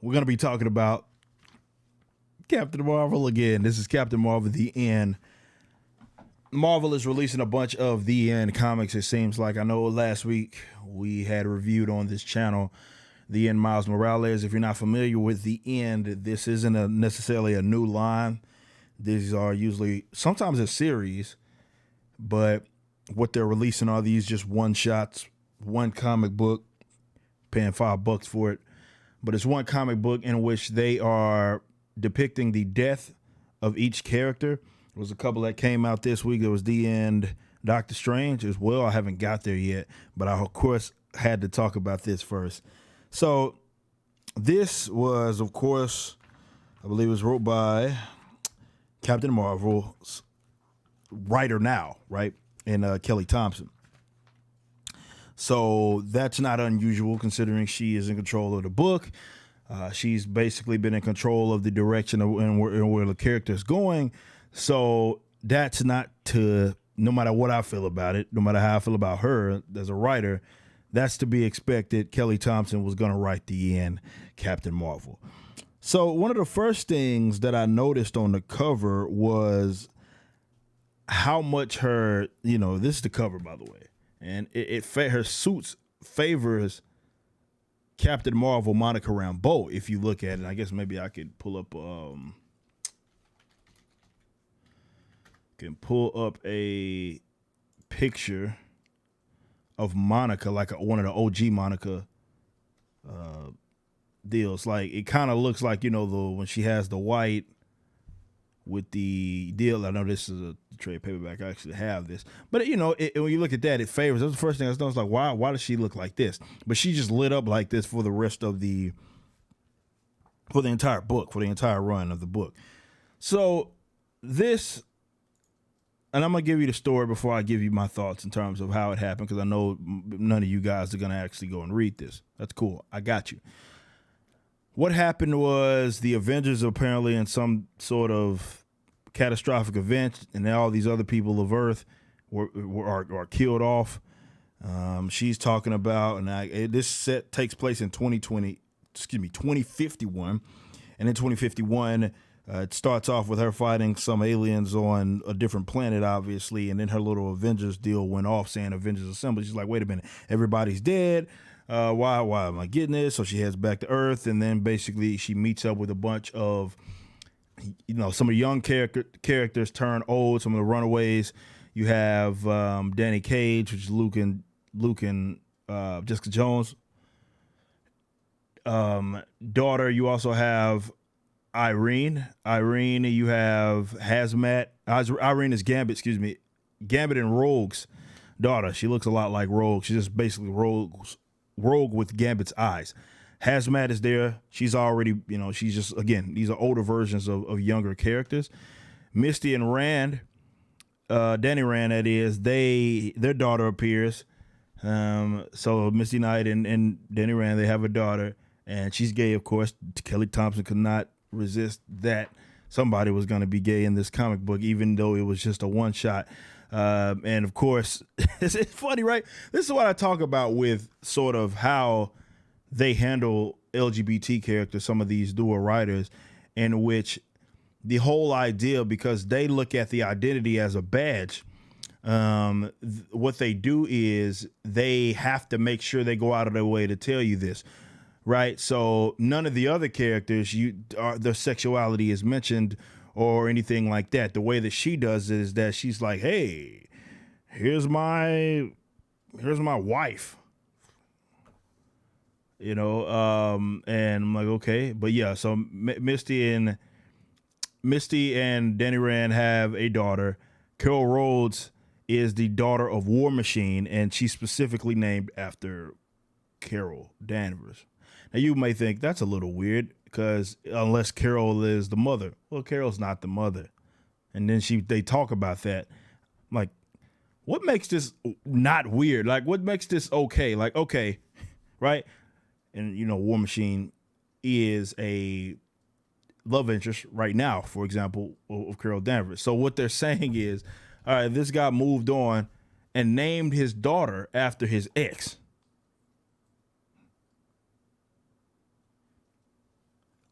we're going to be talking about Captain Marvel again. This is Captain Marvel, The End. Marvel is releasing a bunch of The End comics, it seems like. I know last week we had reviewed on this channel The End Miles Morales. If you're not familiar with The End, this isn't necessarily a new line. These are usually, sometimes a series, but what they're releasing are these just one-shots, one comic book, paying $5 for it. But it's one comic book in which they are depicting the death of each character. There was a couple that came out this week. There was The End, Doctor Strange as well. I haven't got there yet, but I, of course, had to talk about this first. So this was, of course, I believe it was wrote by Captain Marvel's writer now, right? And Kelly Thompson. So that's not unusual considering she is in control of the book. She's basically been in control of the direction of where the character is going. So that's not to, no matter what I feel about it, no matter how I feel about her as a writer, that's to be expected. Kelly Thompson was going to write The End, Captain Marvel. So one of the first things that I noticed on the cover was how much her, this is the cover, by the way, and her suits favors Captain Marvel, Monica Rambeau. If you look at it, I guess maybe I could pull up a picture of Monica, like one of the OG Monica deals. Like it kind of looks like when she has the white with the deal. I know this is a trade paperback. I actually have this, but when you look at that, it favors. That's the first thing I was like, why does she look like this? But she just lit up like this for the rest of the entire book, for the entire run of the book. So this, and I'm gonna give you the story before I give you my thoughts in terms of how it happened, because I know none of you guys are gonna actually go and read this. That's cool. I got you. What happened was the Avengers apparently in some sort of catastrophic event, and all these other people of Earth are killed off. She's talking about, and this set takes place in 2051, and in 2051, it starts off with her fighting some aliens on a different planet, obviously, and then her little Avengers deal went off, saying Avengers Assemble. She's like, wait a minute, everybody's dead. Why am I getting this? So she heads back to Earth, and then basically she meets up with a bunch of, some of the young characters turn old, some of the runaways. You have Danny Cage, which is Luke and Jessica Jones' daughter. You also have Irene, you have Hazmat. Irene is Gambit, Gambit and Rogue's daughter. She looks a lot like Rogue. She's just basically Rogue with Gambit's eyes. Hazmat is there. She's already, she's just, again, these are older versions of younger characters. Misty and Rand, Danny Rand, that is, their daughter appears. So Misty Knight and Danny Rand, they have a daughter, and she's gay, of course. Kelly Thompson could not resist that somebody was going to be gay in this comic book, even though it was just a one shot. And of course, it's funny, right? This is what I talk about with sort of how they handle LGBT characters, some of these dual writers, in which the whole idea, because they look at the identity as a badge, what they do is they have to make sure they go out of their way to tell you this. Right, so none of the other characters, their sexuality is mentioned or anything like that. The way that she does it is that she's like, "Hey, here's my wife," and I'm like, okay, but yeah. So Misty and Danny Rand have a daughter. Carol Rhodes is the daughter of War Machine, and she's specifically named after Carol Danvers. Now, you may think that's a little weird because unless Carol is the mother. Well, Carol's not the mother. And then they talk about that. I'm like, what makes this not weird? Like, what makes this okay? Like, okay, right? And, War Machine is a love interest right now, for example, of Carol Danvers. So what they're saying is, all right, this guy moved on and named his daughter after his ex.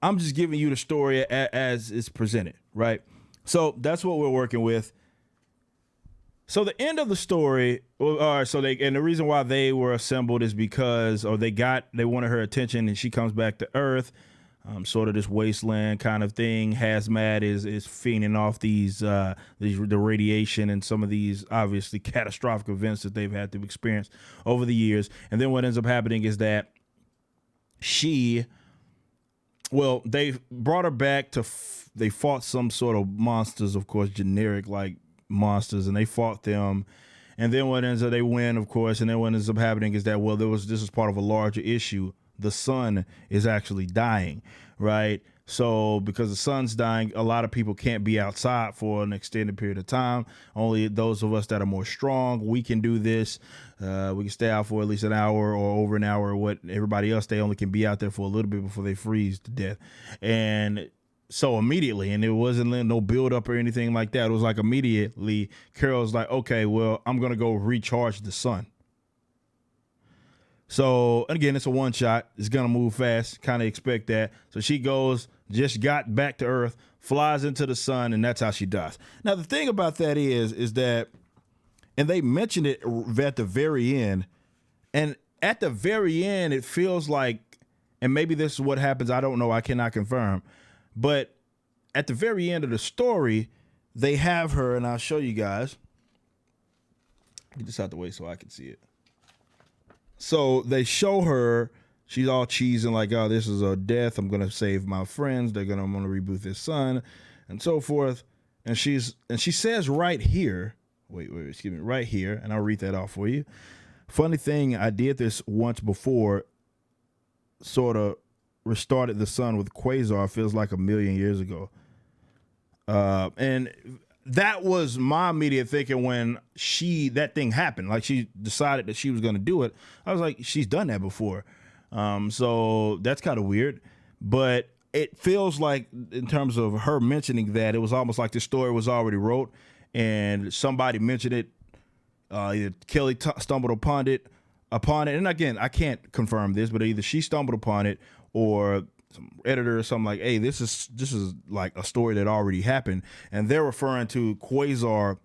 I'm just giving you the story as it's presented, right? So that's what we're working with. So the end of the story, and the reason why they were assembled is because, or they wanted her attention, and she comes back to Earth, sort of this wasteland kind of thing. Hazmat is fiending off the radiation and some of these obviously catastrophic events that they've had to experience over the years. And then what ends up happening is that they brought her back they fought some sort of monsters, of course, generic like monsters, and they fought them. And then what ends up, they win, of course, and then what ends up happening is that, this is part of a larger issue. The sun is actually dying, right? So because the sun's dying, a lot of people can't be outside for an extended period of time. Only those of us that are more strong, we can do this. We can stay out for at least an hour or over an hour. What everybody else, they only can be out there for a little bit before they freeze to death. And so immediately, and it wasn't no build up or anything like that. It was like immediately, Carol's like, okay, well, I'm going to go recharge the sun. So, and again, it's a one shot. It's going to move fast. Kind of expect that. So she goes, just got back to Earth, flies into the sun, and that's how she dies. Now, the thing about that is that, and they mentioned it at the very end, and at the very end, it feels like, and maybe this is what happens, I don't know, I cannot confirm, but at the very end of the story, they have her, and I'll show you guys. Get this out the way so I can see it. So they show her, she's all cheesing like, oh, this is a death. I'm going to save my friends. I'm going to reboot this son and so forth. And she says right here, right here, and I'll read that off for you. Funny thing, I did this once before, sort of restarted the sun with Quasar, feels like 1,000,000 years ago. And that was my immediate thinking when that thing happened. Like, she decided that she was going to do it. I was like, she's done that before. So that's kind of weird. But it feels like, in terms of her mentioning that, it was almost like the story was already wrote and somebody mentioned it. Either Kelly stumbled upon it. And again, I can't confirm this, but either she stumbled upon it or some editor or something like, hey, this is like a story that already happened. And they're referring to Quasar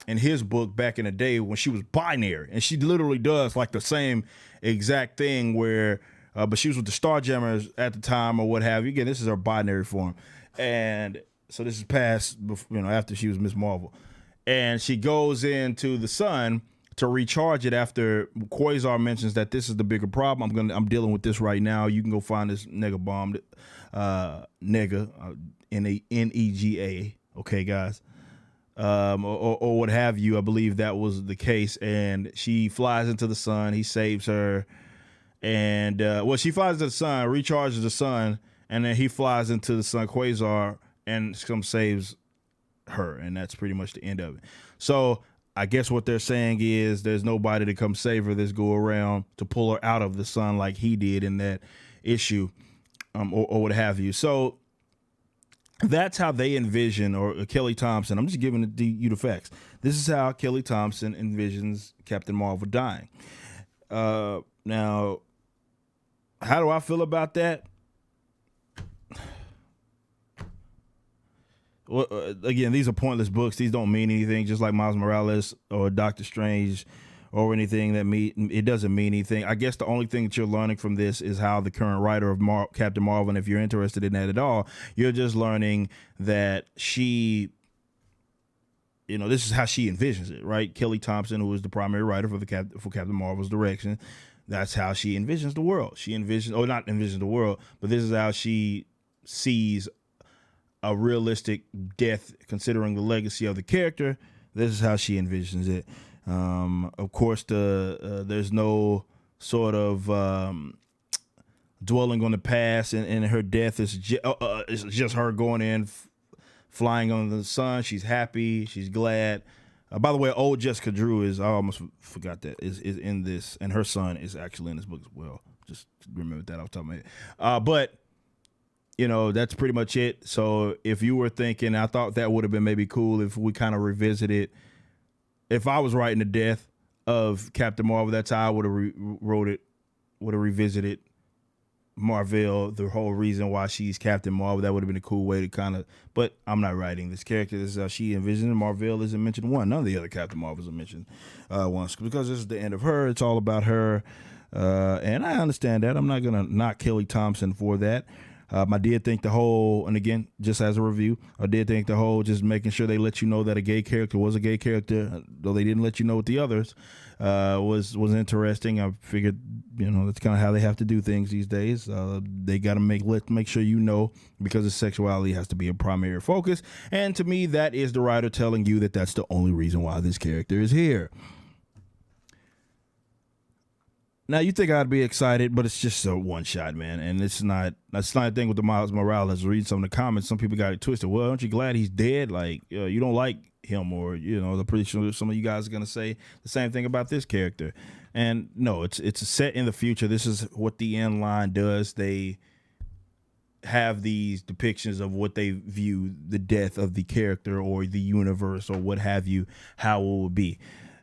in his book back in the day when she was binary. And she literally does like the same exact thing where, but she was with the Starjammers at the time or what have you. Again, this is her binary form. And so this is past, after she was Miss Marvel. And she goes into the sun to recharge it after Quasar mentions that this is the bigger problem. I'm dealing with this right now. You can go find this nega bomb, Nega, okay, guys, or what have you. I believe that was the case. And she flies into the sun. He saves her, and she flies into the sun, recharges the sun, and then he flies into the sun, Quasar, and saves her, and that's pretty much the end of it. So I guess what they're saying is there's nobody to come save her this go around to pull her out of the sun like he did in that issue, or what have you. So that's how they envision, or Kelly Thompson. I'm just giving you the facts. This is how Kelly Thompson envisions Captain Marvel dying. Now, how do I feel about that? Well, again, these are pointless books. These don't mean anything, just like Miles Morales or Doctor Strange or anything it doesn't mean anything. I guess the only thing that you're learning from this is how the current writer of Captain Marvel, and if you're interested in that at all, you're just learning that she, this is how she envisions it, right? Kelly Thompson, who is the primary writer for Captain Marvel's direction, that's how she envisions the world. Not envisions the world, but this is how she sees a realistic death, considering the legacy of the character. This is how she envisions it. Of course, there's no sort of dwelling on the past, and her death is just her going in, flying on the sun. She's happy. She's glad. By the way, old Jessica Drew I almost forgot that, is in this, and her son is actually in this book as well. Just remember that off the top of my head. But that's pretty much it. So if you were thinking, I thought that would have been maybe cool if we kind of revisited, if I was writing the death of Captain Marvel, that's how I would have wrote it, would have revisited Marvel, the whole reason why she's Captain Marvel. That would have been a cool way to kind of, but I'm not writing this character. This is how she envisioned. Marvel isn't mentioned one. None of the other Captain Marvels are mentioned once, because this is the end of her. It's all about her. And I understand that. I'm not going to knock Kelly Thompson for that. I did think the whole, and again, just as a review, I did think the whole just making sure they let you know that a gay character was a gay character, though they didn't let you know with the others, was interesting. I figured, that's kind of how they have to do things these days. They got to make sure you know, because the sexuality has to be a primary focus. And to me, that is the writer telling you that that's the only reason why this character is here. Now, you think I'd be excited, but it's just a one shot, man. And that's not the thing with the Miles Morales. Read some of the comments. Some people got it twisted. Well, aren't you glad he's dead? Like, you don't like him, or, I'm pretty sure some of you guys are going to say the same thing about this character. And no, it's set in the future. This is what the end line does. They have these depictions of what they view the death of the character or the universe or what have you, how it will be.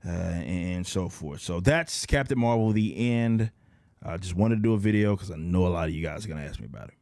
And so forth. So that's Captain Marvel, the end. I just wanted to do a video because I know a lot of you guys are going to ask me about it.